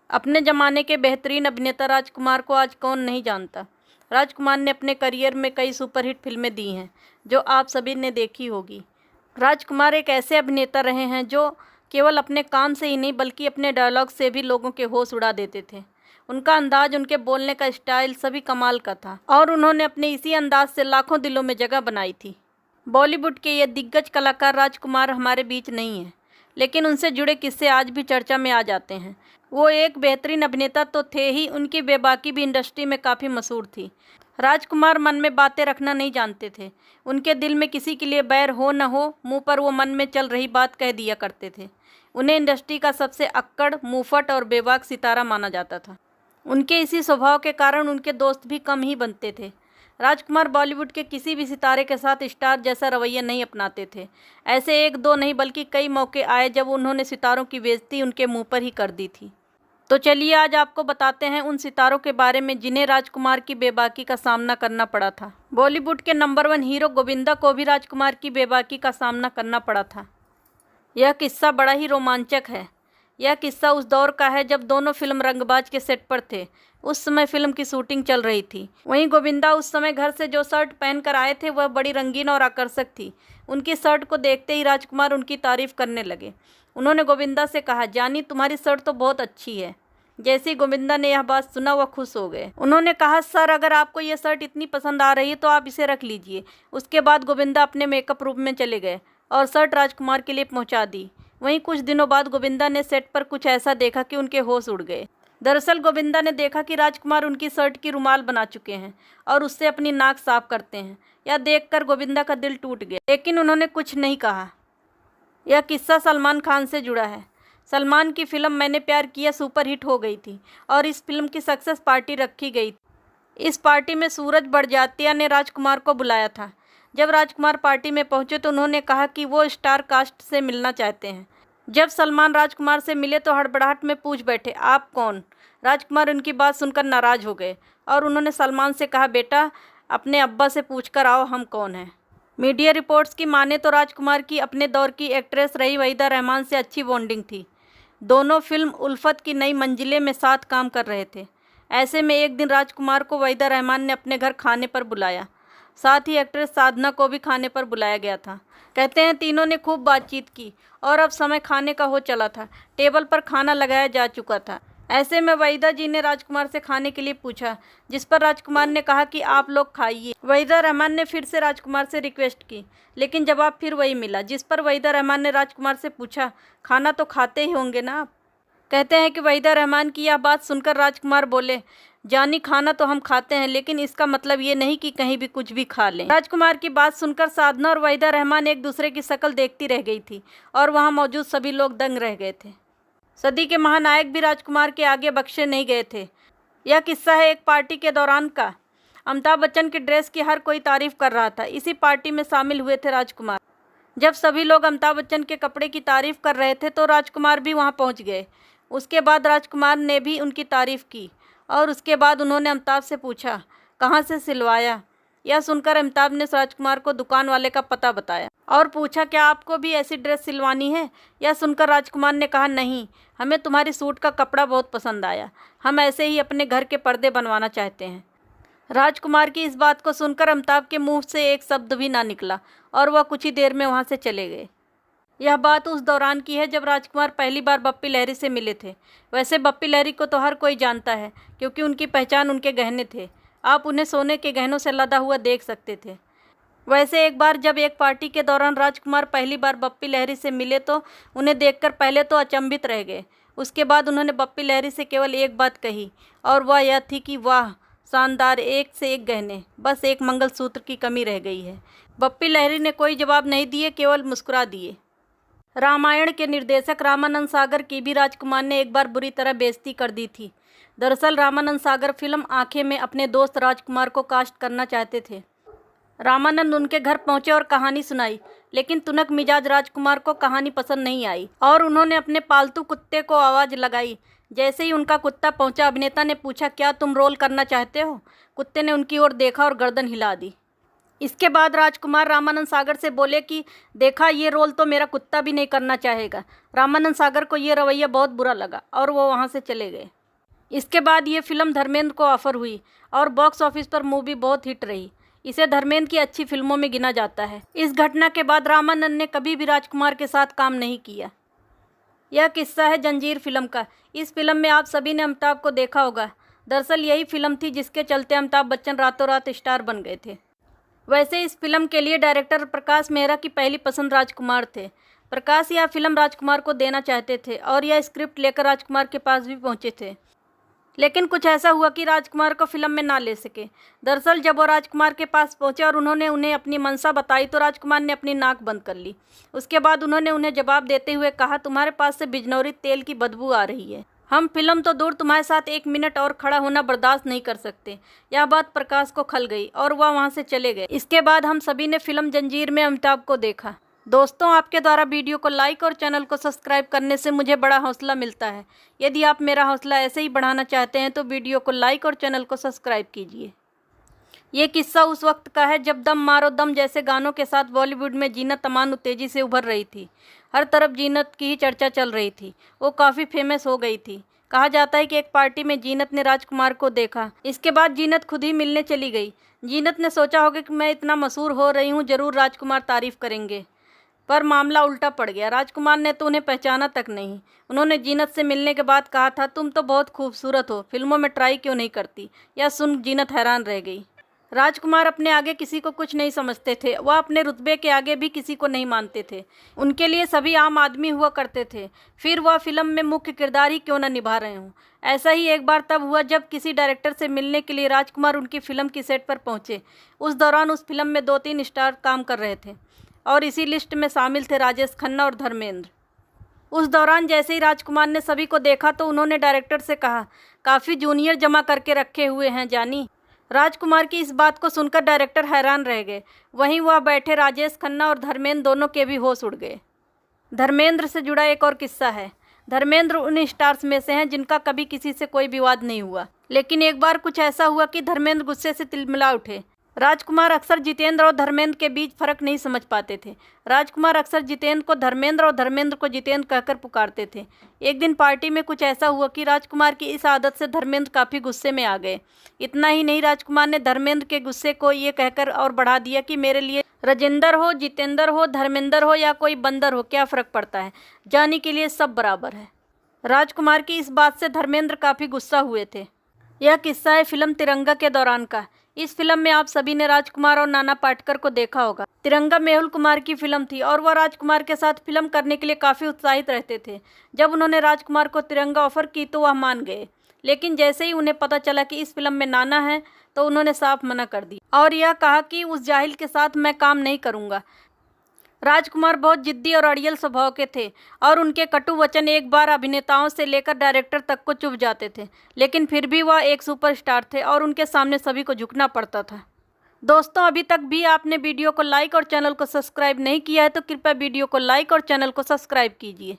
अपने ज़माने के बेहतरीन अभिनेता राजकुमार को आज कौन नहीं जानता। राजकुमार ने अपने करियर में कई सुपरहिट फिल्में दी हैं जो आप सभी ने देखी होगी। राजकुमार एक ऐसे अभिनेता रहे हैं जो केवल अपने काम से ही नहीं बल्कि अपने डायलॉग से भी लोगों के होश उड़ा देते थे। उनका अंदाज, उनके बोलने का स्टाइल सभी कमाल का था और उन्होंने अपने इसी अंदाज से लाखों दिलों में जगह बनाई थी। बॉलीवुड के ये दिग्गज कलाकार राजकुमार हमारे बीच नहीं हैं, लेकिन उनसे जुड़े किस्से आज भी चर्चा में आ जाते हैं। वो एक बेहतरीन अभिनेता तो थे ही, उनकी बेबाकी भी इंडस्ट्री में काफ़ी मशहूर थी। राजकुमार मन में बातें रखना नहीं जानते थे। उनके दिल में किसी के लिए बैर हो न हो, मुंह पर वो मन में चल रही बात कह दिया करते थे। उन्हें इंडस्ट्री का सबसे अक्कड़, मुंहफट और बेबाक सितारा माना जाता था। उनके इसी स्वभाव के कारण उनके दोस्त भी कम ही बनते थे। राजकुमार बॉलीवुड के किसी भी सितारे के साथ स्टार जैसा रवैया नहीं अपनाते थे। ऐसे एक दो नहीं बल्कि कई मौके आए जब उन्होंने सितारों की बेइज्जती उनके मुंह पर ही कर दी थी। तो चलिए आज आपको बताते हैं उन सितारों के बारे में जिन्हें राजकुमार की बेबाकी का सामना करना पड़ा था। बॉलीवुड के नंबर 1 हीरो गोविंदा को भी राजकुमार की बेबाकी का सामना करना पड़ा था। यह किस्सा बड़ा ही रोमांचक है। यह किस्सा उस दौर का है जब दोनों फिल्म रंगबाज के सेट पर थे। उस समय फिल्म की शूटिंग चल रही थी। वहीं गोविंदा उस समय घर से जो शर्ट पहन कर आए थे वह बड़ी रंगीन और आकर्षक थी। उनकी शर्ट को देखते ही राजकुमार उनकी तारीफ करने लगे। उन्होंने गोविंदा से कहा, जानी तुम्हारी शर्ट तो बहुत अच्छी है। जैसे ही गोविंदा ने यह बात सुना वह खुश हो गए। उन्होंने कहा, सर अगर आपको यह शर्ट इतनी पसंद आ रही है तो आप इसे रख लीजिए। उसके बाद गोविंदा अपने मेकअप रूम में चले गए और शर्ट राजकुमार के लिए पहुंचा दी। वहीं कुछ दिनों बाद गोविंदा ने सेट पर कुछ ऐसा देखा कि उनके होश उड़ गए। दरअसल गोविंदा ने देखा कि राजकुमार उनकी शर्ट की रुमाल बना चुके हैं और उससे अपनी नाक साफ करते हैं। यह देखकर गोविंदा का दिल टूट गया, लेकिन उन्होंने कुछ नहीं कहा। यह किस्सा सलमान खान से जुड़ा है। सलमान की फिल्म मैंने प्यार किया सुपरहिट हो गई थी और इस फिल्म की सक्सेस पार्टी रखी गई थी। इस पार्टी में सूरज बड़जात्या ने राजकुमार को बुलाया था। जब राजकुमार पार्टी में पहुंचे तो उन्होंने कहा कि वो स्टार कास्ट से मिलना चाहते हैं। जब सलमान राजकुमार से मिले तो हड़बड़ाहट में पूछ बैठे, आप कौन? राजकुमार उनकी बात सुनकर नाराज़ हो गए और उन्होंने सलमान से कहा, बेटा अपने अब्बा से पूछकर आओ हम कौन हैं। मीडिया रिपोर्ट्स की माने तो राजकुमार की अपने दौर की एक्ट्रेस रही वहीदा रहमान से अच्छी बॉन्डिंग थी। दोनों फिल्म उल्फत की नई मंजिलें में साथ काम कर रहे थे। ऐसे में एक दिन राजकुमार को वहीदा रहमान ने अपने घर खाने पर बुलाया। साथ ही एक्ट्रेस साधना को भी खाने पर बुलाया गया था। कहते हैं तीनों ने खूब बातचीत की और अब समय खाने का हो चला था। टेबल पर खाना लगाया जा चुका था। ऐसे में वहीदा जी ने राजकुमार से खाने के लिए पूछा, जिस पर राजकुमार ने कहा कि आप लोग खाइए। वहीदा रहमान ने फिर से राजकुमार से रिक्वेस्ट की, लेकिन जवाब फिर वही मिला, जिस पर वहीदा रहमान ने राजकुमार से पूछा, खाना तो खाते ही होंगे ना आप? कहते हैं कि वहीदा रहमान की यह बात सुनकर राजकुमार बोले, जानी खाना तो हम खाते हैं, लेकिन इसका मतलब ये नहीं कि कहीं भी कुछ भी खा लें। राजकुमार की बात सुनकर साधना और वहीदा रहमान एक दूसरे की शक्ल देखती रह गई थी और वहाँ मौजूद सभी लोग दंग रह गए थे। सदी के महानायक भी राजकुमार के आगे बख्शे नहीं गए थे। यह किस्सा है एक पार्टी के दौरान का। अमिताभ बच्चन की ड्रेस की हर कोई तारीफ कर रहा था। इसी पार्टी में शामिल हुए थे राजकुमार। जब सभी लोग अमिताभ बच्चन के कपड़े की तारीफ कर रहे थे तो राजकुमार भी वहाँ पहुँच गए। उसके बाद राजकुमार ने भी उनकी तारीफ की और उसके बाद उन्होंने अमिताभ से पूछा, कहाँ से सिलवाया? यह सुनकर अमिताभ ने राजकुमार को दुकान वाले का पता बताया और पूछा, क्या आपको भी ऐसी ड्रेस सिलवानी है? यह सुनकर राजकुमार ने कहा, नहीं, हमें तुम्हारी सूट का कपड़ा बहुत पसंद आया। हम ऐसे ही अपने घर के पर्दे बनवाना चाहते हैं। राजकुमार की इस बात को सुनकर अमिताभ के मुंह से एक शब्द भी ना निकला और वह कुछ ही देर में वहाँ से चले गए। यह बात उस दौरान की है जब राजकुमार पहली बार बप्पी लहरी से मिले थे। वैसे बप्पी लहरी को तो हर कोई जानता है क्योंकि उनकी पहचान उनके गहने थे। आप उन्हें सोने के गहनों से लदा हुआ देख सकते थे। वैसे एक बार जब एक पार्टी के दौरान राजकुमार पहली बार बप्पी लहरी से मिले तो उन्हें देखकर पहले तो अचंभित रह गए। उसके बाद उन्होंने बप्पी लहरी से केवल एक बात कही और वह यह थी कि वाह, शानदार, एक से एक गहने, बस एक मंगलसूत्र की कमी रह गई है। बप्पी लहरी ने कोई जवाब नहीं दिए, केवल मुस्कुरा दिए। रामायण के निर्देशक रामानंद सागर की भी राजकुमार ने एक बार बुरी तरह बेइज्जती कर दी थी। दरअसल रामानंद सागर फिल्म आंखें में अपने दोस्त राजकुमार को कास्ट करना चाहते थे। रामानंद उनके घर पहुंचे और कहानी सुनाई, लेकिन तुनक मिजाज राजकुमार को कहानी पसंद नहीं आई और उन्होंने अपने पालतू कुत्ते को आवाज़ लगाई। जैसे ही उनका कुत्ता पहुंचा, अभिनेता ने पूछा, क्या तुम रोल करना चाहते हो? कुत्ते ने उनकी ओर देखा और गर्दन हिला दी। इसके बाद राजकुमार रामानंद सागर से बोले कि देखा, ये रोल तो मेरा कुत्ता भी नहीं करना चाहेगा। रामानंद सागर को ये रवैया बहुत बुरा लगा और वो वहाँ से चले गए। इसके बाद ये फिल्म धर्मेंद्र को ऑफर हुई और बॉक्स ऑफिस पर मूवी बहुत हिट रही। इसे धर्मेंद्र की अच्छी फिल्मों में गिना जाता है। इस घटना के बाद रामानंद ने कभी भी राजकुमार के साथ काम नहीं किया। यह किस्सा है जंजीर फिल्म का। इस फिल्म में आप सभी ने अमिताभ को देखा होगा। दरअसल यही फिल्म थी जिसके चलते अमिताभ बच्चन रातों रात स्टार बन गए थे। वैसे इस फिल्म के लिए डायरेक्टर प्रकाश मेहरा की पहली पसंद राजकुमार थे। प्रकाश यह फिल्म राजकुमार को देना चाहते थे और यह स्क्रिप्ट लेकर राजकुमार के पास भी पहुंचे थे, लेकिन कुछ ऐसा हुआ कि राजकुमार को फिल्म में ना ले सके। दरअसल जब वो राजकुमार के पास पहुंचे और उन्होंने उन्हें अपनी मंशा बताई तो राजकुमार ने अपनी नाक बंद कर ली। उसके बाद उन्होंने उन्हें जवाब देते हुए कहा, तुम्हारे पास से बिजनौरी तेल की बदबू आ रही है। हम फिल्म तो दूर तुम्हारे साथ 1 मिनट और खड़ा होना बर्दाश्त नहीं कर सकते। यह बात प्रकाश को खल गई और वह वहाँ से चले गए। इसके बाद हम सभी ने फिल्म जंजीर में अमिताभ को देखा। दोस्तों, आपके द्वारा वीडियो को लाइक और चैनल को सब्सक्राइब करने से मुझे बड़ा हौसला मिलता है। यदि आप मेरा हौसला ऐसे ही बढ़ाना चाहते हैं तो वीडियो को लाइक और चैनल को सब्सक्राइब कीजिए। ये किस्सा उस वक्त का है जब दम मारो दम जैसे गानों के साथ बॉलीवुड में जीनत अमान तेजी से उभर रही थी। हर तरफ जीनत की ही चर्चा चल रही थी। वो काफ़ी फेमस हो गई थी। कहा जाता है कि एक पार्टी में जीनत ने राजकुमार को देखा। इसके बाद जीनत खुद ही मिलने चली गई। जीनत ने सोचा होगा कि मैं इतना मशहूर हो रही हूँ, ज़रूर राजकुमार तारीफ़ करेंगे, पर मामला उल्टा पड़ गया। राजकुमार ने तो उन्हें पहचाना तक नहीं। उन्होंने जीनत से मिलने के बाद कहा था, तुम तो बहुत खूबसूरत हो, फिल्मों में ट्राई क्यों नहीं करती। यह सुन जीनत हैरान रह गई। राजकुमार अपने आगे किसी को कुछ नहीं समझते थे। वह अपने रुतबे के आगे भी किसी को नहीं मानते थे। उनके लिए सभी आम आदमी हुआ करते थे, फिर वह फिल्म में मुख्य किरदार ही क्यों न निभा रहे हों। ऐसा ही एक बार तब हुआ जब किसी डायरेक्टर से मिलने के लिए राजकुमार उनकी फिल्म की सेट पर पहुंचे। उस दौरान उस फिल्म में 2-3 स्टार काम कर रहे थे और इसी लिस्ट में शामिल थे राजेश खन्ना और धर्मेंद्र। उस दौरान जैसे ही राजकुमार ने सभी को देखा तो उन्होंने डायरेक्टर से कहा, काफ़ी जूनियर जमा करके रखे हुए हैं जानी। राजकुमार की इस बात को सुनकर डायरेक्टर हैरान रह गए। वहीं वह बैठे राजेश खन्ना और धर्मेंद्र दोनों के भी होश उड़ गए। धर्मेंद्र से जुड़ा एक और किस्सा है। धर्मेंद्र उन स्टार्स में से हैं जिनका कभी किसी से कोई विवाद नहीं हुआ, लेकिन एक बार कुछ ऐसा हुआ कि धर्मेंद्र गुस्से से तिलमिला उठे। राजकुमार अक्सर जितेंद्र और धर्मेंद्र के बीच फ़र्क नहीं समझ पाते थे। राजकुमार अक्सर जितेंद्र को धर्मेंद्र और धर्मेंद्र को जितेंद्र कहकर पुकारते थे। एक दिन पार्टी में कुछ ऐसा हुआ कि राजकुमार की इस आदत से धर्मेंद्र काफ़ी गुस्से में आ गए। इतना ही नहीं, राजकुमार ने धर्मेंद्र के गुस्से को ये कहकर और बढ़ा दिया कि मेरे लिए राजेंद्र हो, जितेंद्र हो, धर्मेंद्र हो या कोई बंदर हो, क्या फ़र्क पड़ता है, जानी के लिए सब बराबर है। राजकुमार की इस बात से धर्मेंद्र काफ़ी गुस्सा हुए थे। यह किस्सा है फिल्म तिरंगा के दौरान का। इस फिल्म में आप सभी ने राजकुमार और नाना पाटेकर को देखा होगा। तिरंगा मेहुल कुमार की फिल्म थी और वह राजकुमार के साथ फिल्म करने के लिए काफ़ी उत्साहित रहते थे। जब उन्होंने राजकुमार को तिरंगा ऑफर की तो वह मान गए, लेकिन जैसे ही उन्हें पता चला कि इस फिल्म में नाना है तो उन्होंने साफ मना कर दी और यह कहा कि उस जाहिल के साथ मैं काम नहीं करूँगा। राजकुमार बहुत जिद्दी और अड़ियल स्वभाव के थे और उनके कटु वचन एक बार अभिनेताओं से लेकर डायरेक्टर तक को चुभ जाते थे, लेकिन फिर भी वह एक सुपरस्टार थे और उनके सामने सभी को झुकना पड़ता था। दोस्तों, अभी तक भी आपने वीडियो को लाइक और चैनल को सब्सक्राइब नहीं किया है तो कृपया वीडियो को लाइक और चैनल को सब्सक्राइब कीजिए।